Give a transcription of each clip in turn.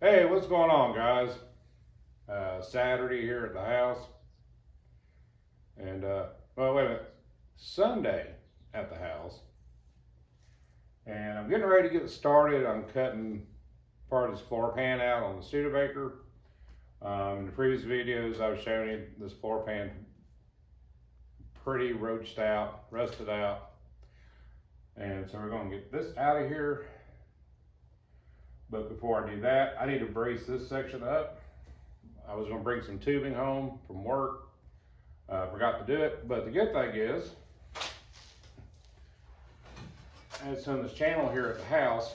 Hey, what's going on, guys? Saturday here at the house, and well, wait a minute, Sunday at the house, and I'm getting ready to get started. I'm cutting part of this floor pan out on the Studebaker. In the previous videos, I was showing you this floor pan pretty roached out, rusted out, and so we're going to get this out of here. But before I do that, I need to brace this section up. I was going to bring some tubing home from work. Forgot to do it, but the good thing is, it's on this channel here at the house,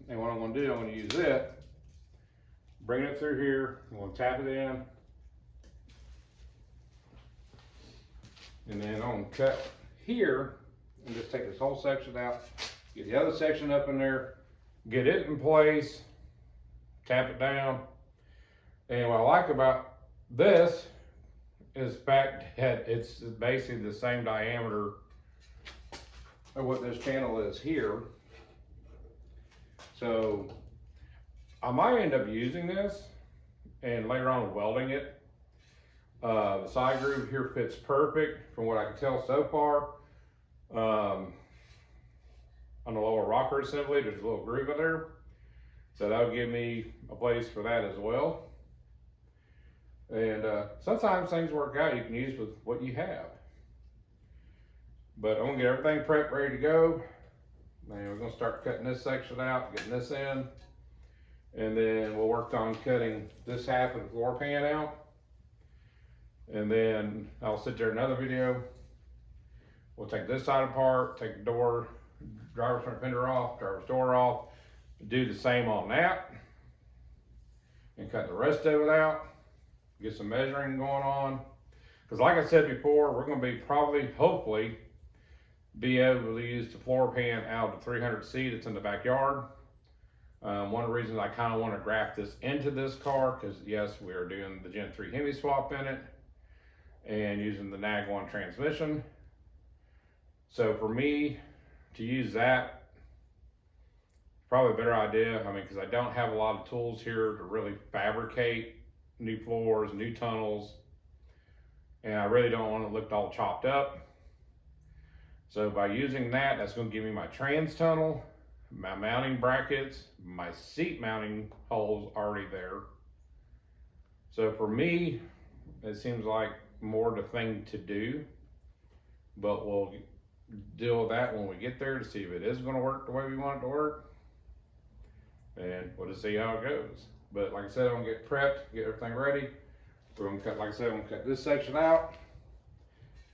and what I'm going to do, I'm going to use it, bring it through here, I'm going to tap it in, and then I'm going to cut here, and just take this whole section out, get the other section up in there, get it in place, tap it down. And what I like about this is the fact that it's basically the same diameter of what this channel is here. So I might end up using this and later on welding it. The side groove here fits perfect from what I can tell so far. On the lower rocker assembly, there's a little groove in there. So that'll give me a place for that as well. And sometimes things work out, you can use with what you have. But I'm gonna get everything prepped, ready to go. And we're gonna start cutting this section out, getting this in. And then we'll work on cutting this half of the floor pan out. And then I'll sit there another video. We'll take this side apart, take the door, driver's front fender off, driver's door off. Do the same on that. And cut the rest of it out. Get some measuring going on. Because like I said before, we're going to be hopefully, be able to use the floor pan out of the 300C that's in the backyard. One of the reasons I kind of want to graft this into this car, because yes, we are doing the Gen 3 Hemi swap in it and using the NAG 1 transmission. So for me to use that, probably a better idea. I mean, because I don't have a lot of tools here to really fabricate new floors, new tunnels, and I really don't want it looked all chopped up. So by using that, that's going to give me my trans tunnel, my mounting brackets, my seat mounting holes already there. So for me, it seems like more the thing to do, but we'll deal with that when we get there to see if it is going to work the way we want it to work, and we'll just see how it goes. But like I said, I'm gonna get prepped, get everything ready. We're gonna cut, like I said, I'm gonna cut this section out,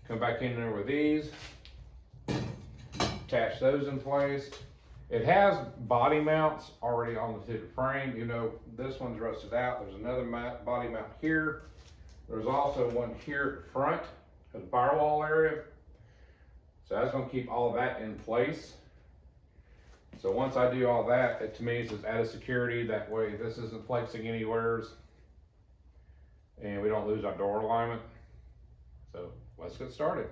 come back in there with these, attach those in place. It has body mounts already on the frame. You know, this one's rusted out. There's another body mount here. There's also one here at the front of the firewall area. So that's gonna keep all of that in place. So once I do all that, it to me is just added security. That way this isn't flexing anywhere and we don't lose our door alignment. So let's get started.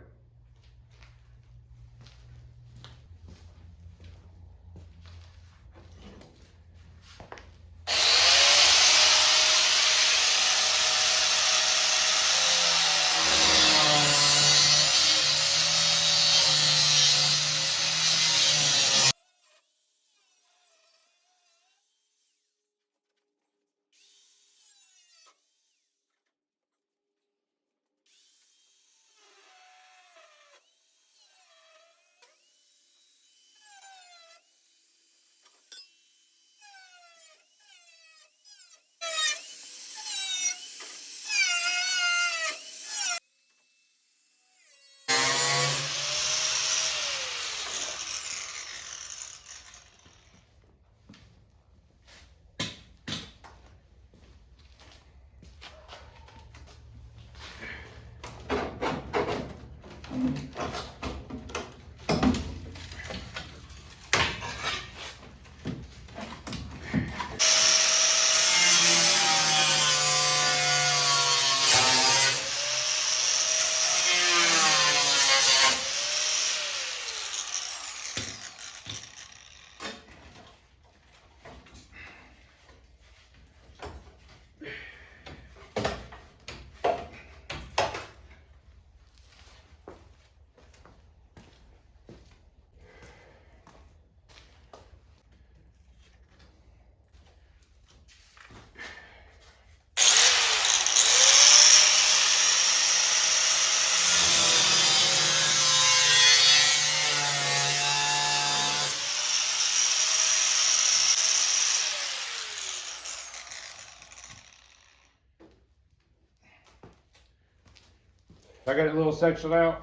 I got a little section out.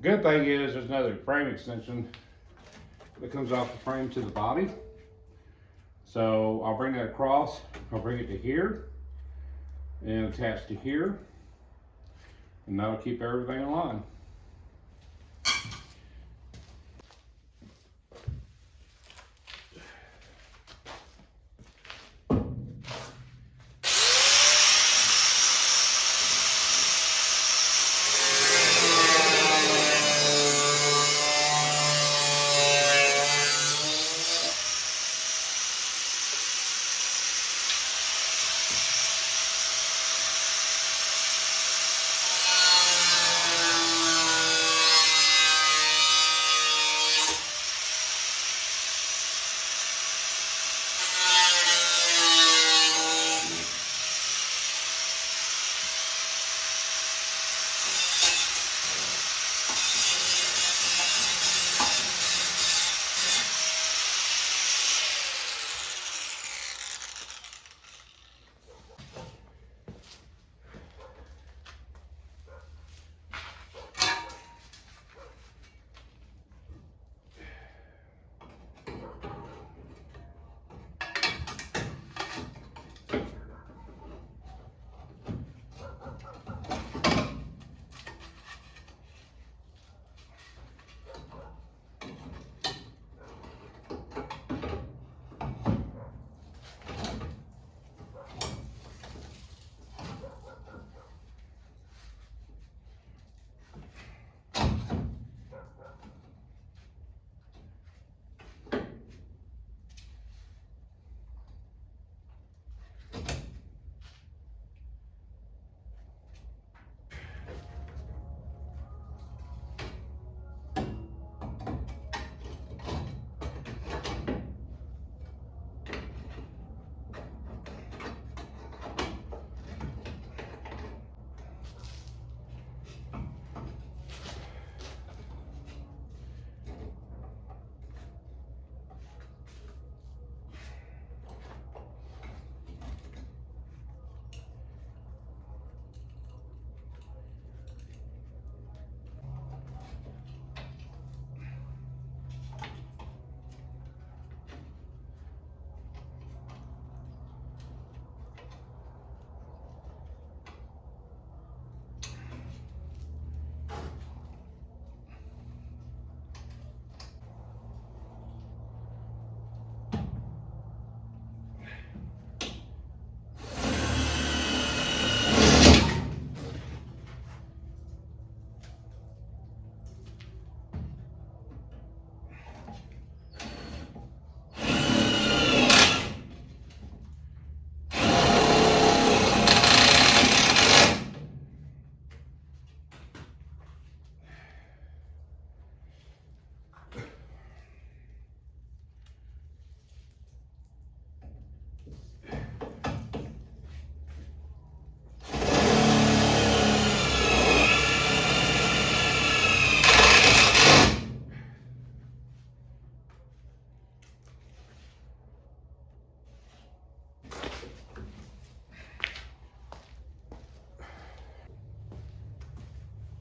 Good thing is there's another frame extension that comes off the frame to the body. So I'll bring that across, I'll bring it to here and attach to here, and that'll keep everything in line.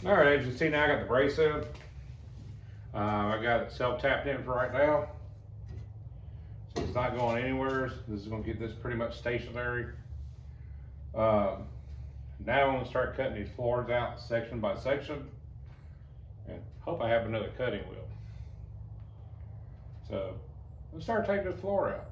All right, as you can see now I got the brace in. I got it self-tapped in for right now. So it's not going anywhere. This is gonna get this pretty much stationary. Now I'm gonna start cutting these floors out section by section. And hope I have another cutting wheel. So let's start taking this floor out.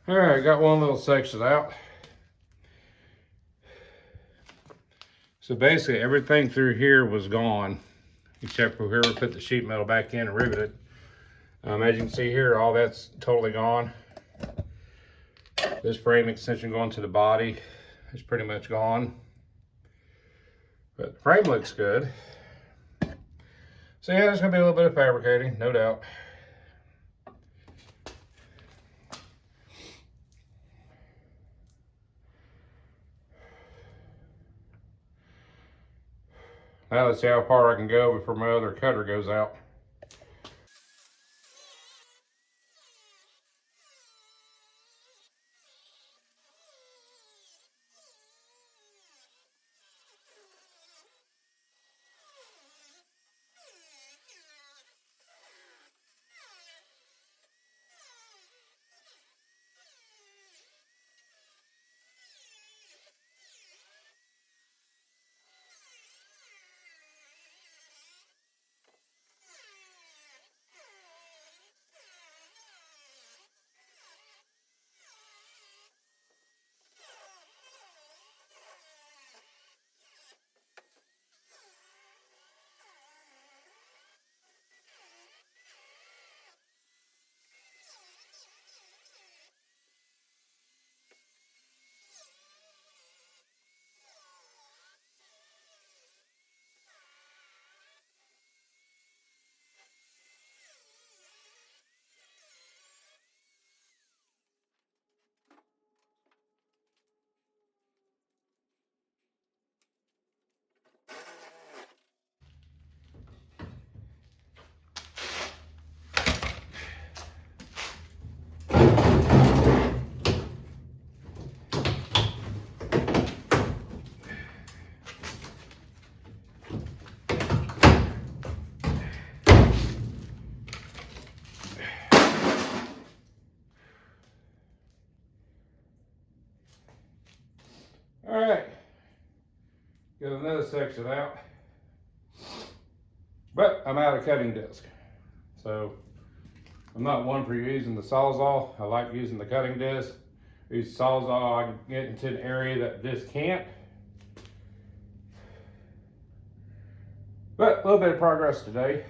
All right, got one little section out. So basically everything through here was gone, except for here we put the sheet metal back in and riveted. As you can see here, all that's totally gone. This frame extension going to the body is pretty much gone. But the frame looks good. So yeah, there's gonna be a little bit of fabricating, no doubt. Now let's see how far I can go before my other cutter goes out. All right, got another section out, but I'm out of cutting disc. So I'm not one for using the Sawzall. I like using the cutting disc. Use Sawzall, I can get into an area that this can't. But a little bit of progress today.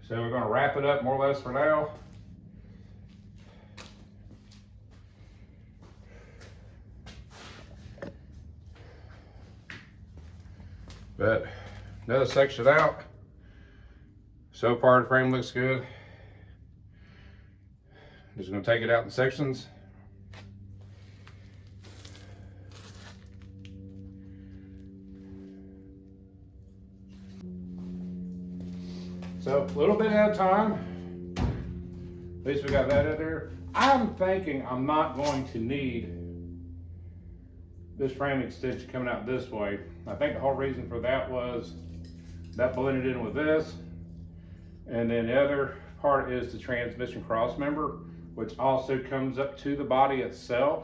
So we're gonna wrap it up more or less for now. But another section out. So far the frame looks good. Just gonna take it out in sections. So a little bit at a time. At least we got that in there. I'm thinking I'm not going to need this frame extension coming out this way. I think the whole reason for that was that blended in with this. And then the other part is the transmission cross member, which also comes up to the body itself.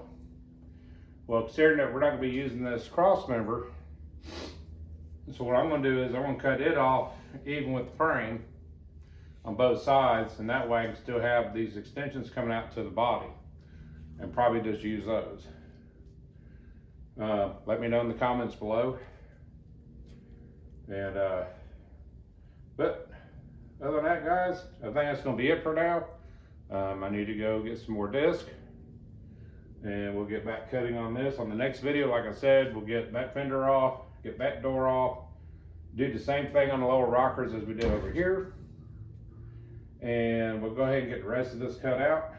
Well, considering that we're not gonna be using this cross member, so what I'm gonna do is I'm gonna cut it off even with the frame on both sides, and that way I can still have these extensions coming out to the body and probably just use those. Let me know in the comments below. And but other than that, guys, I think that's gonna be it for now. I need to go get some more disc, and we'll get back cutting on this. On the next video, like I said, we'll get that fender off, get that door off, do the same thing on the lower rockers as we did over here. And we'll go ahead and get the rest of this cut out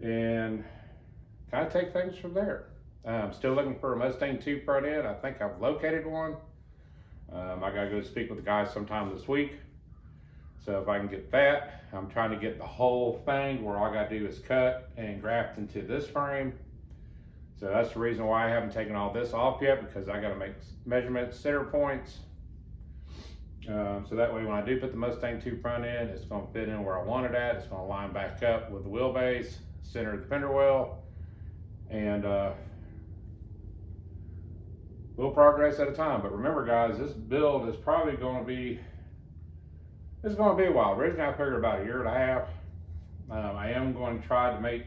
and kind of take things from there. I'm still looking for a Mustang 2 front end. I think I've located one. I gotta go speak with the guys sometime this week. So if I can get that, I'm trying to get the whole thing where all I gotta do is cut and graft into this frame. So that's the reason why I haven't taken all this off yet, because I gotta make measurements, center points. So that way when I do put the Mustang 2 front end, it's gonna fit in where I want it at. It's gonna line back up with the wheelbase, center of the fender well, and little progress at a time. But remember guys, this build is probably gonna be it's going to be a while. Originally, I figured about a year and a half. I am going to try to make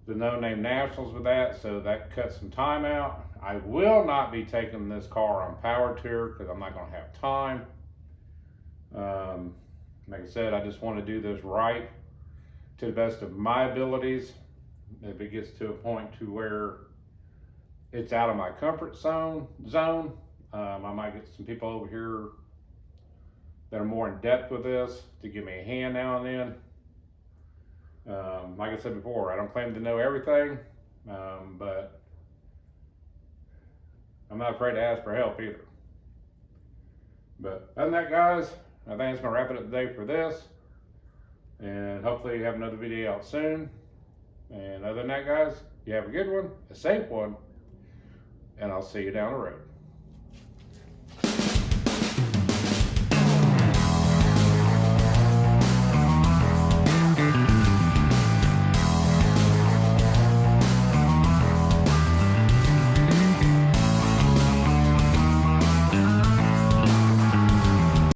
the no-name nationals with that, so that cuts some time out. I will not be taking this car on power tour because I'm not going to have time. Like I said, I just want to do this right to the best of my abilities. If it gets to a point to where it's out of my comfort zone, I might get some people over here that are more in depth with this to give me a hand now and then. Like I said before, I don't claim to know everything, but I'm not afraid to ask for help either. But other than that, guys, I think it's going to wrap it up today for this. And hopefully have another video out soon. And other than that, guys, you have a good one, a safe one, and I'll see you down the road.